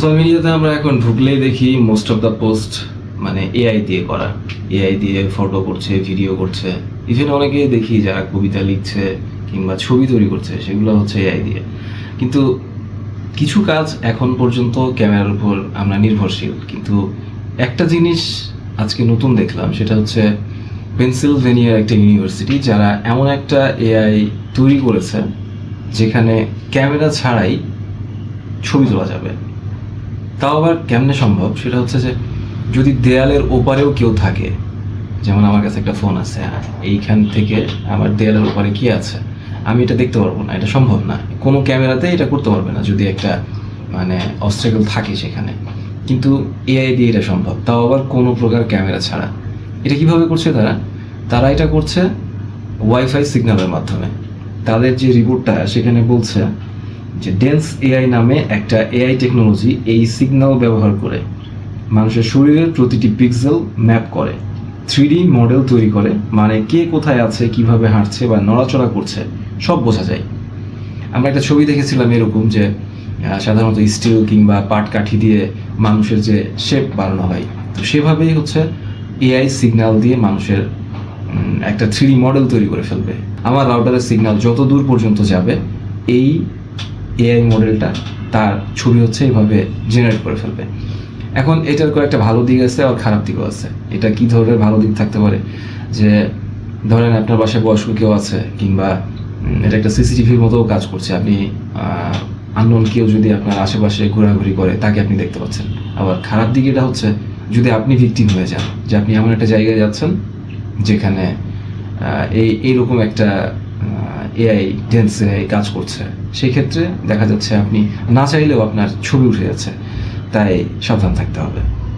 Social মিডিয়াতে আমরা এখন ঢুকলেই দেখি মোস্ট অফ দ্য পোস্ট মানে এআই দিয়ে করা, এআই দিয়ে ফটো করছে, ভিডিও করছে, ইভেন অনেকে দেখি যারা কবিতা লিখছে কিংবা ছবি তৈরি করছে সেগুলো হচ্ছে এআই দিয়ে। কিন্তু কিছু কাজ এখন পর্যন্ত ক্যামেরার উপর আমরা নির্ভরশীল। কিন্তু একটা জিনিস আজকে নতুন দেখলাম, সেটা হচ্ছে পেনসিলভেনিয়ার একটা ইউনিভার্সিটি যারা এমন একটা এআই তৈরি করেছে যেখানে ক্যামেরা ছাড়াই ছবি তোলা যাবে। তাও আবার কেমনে সম্ভব সেটা হচ্ছে যে যদি দেয়ালের ওপারেও কেউ থাকে, যেমন আমার কাছে একটা ফোন আছে, এইখান থেকে আমার দেয়ালের ওপারে কি আছে আমি এটা দেখতে পারবো না, এটা সম্ভব না, কোনো ক্যামেরাতে এটা করতে পারবে না যদি একটা মানে অবস্ট্রাগল থাকে সেখানে। কিন্তু এআই দিয়ে এটা সম্ভব, তাও আবার কোনো প্রকার ক্যামেরা ছাড়া। এটা কিভাবে করছে তারা? তারা এটা করছে ওয়াইফাই সিগন্যালের মাধ্যমে। তাদের যে রিপোর্টটা সেখানে বলছে যে ডেন্স এআই নামে একটা এআই টেকনোলজি এই সিগন্যাল ব্যবহার করে মানুষের শরীরের প্রতিটি পিক্সেল ম্যাপ করে, 3D মডেল তৈরি করে, মানে কে কোথায় আছে, কিভাবে হাঁটছে বা নড়াচড়া করছে সব বোঝা যায়। আমরা একটা ছবি দেখেছিলাম এরকম যে সাধারণত স্টিল কিংবা পাটকাঠি দিয়ে মানুষের যে শেপ বানানো হয়, তো সেভাবেই হচ্ছে এআই সিগন্যাল দিয়ে মানুষের একটা 3D মডেল তৈরি করে ফেলবে। আমার রাউটারের সিগন্যাল যত দূর পর্যন্ত যাবে এই এআই মডেলটা তার ছবি হচ্ছে এইভাবে জেনারেট করে ফেলবে। এখন এটার কয়েকটা ভালো দিক আছে আর খারাপ দিকও আছে। এটা কি ধরনের ভালো দিক থাকতে পারে, যে ধরেন আপনার বাসায় বয়স্ক কেউ আছে কিংবা এটা একটা সিসিটিভির মতোও কাজ করছে, আপনি আননোন কেউ যদি আপনার আশেপাশে ঘোরাঘুরি করে তাকে আপনি দেখতে পাচ্ছেন। আবার খারাপ দিক এটা হচ্ছে যদি আপনি ভিকটিম হয়ে যান, যে আপনি এমন একটা জায়গায় যাচ্ছেন যেখানে এইরকম একটা এআই ডেন্স এআই কাজ করছে, সেই ক্ষেত্রে দেখা যাচ্ছে আপনি না চাইলেও আপনার ছবি উঠে যাচ্ছে। তাই সাবধান থাকতে হবে।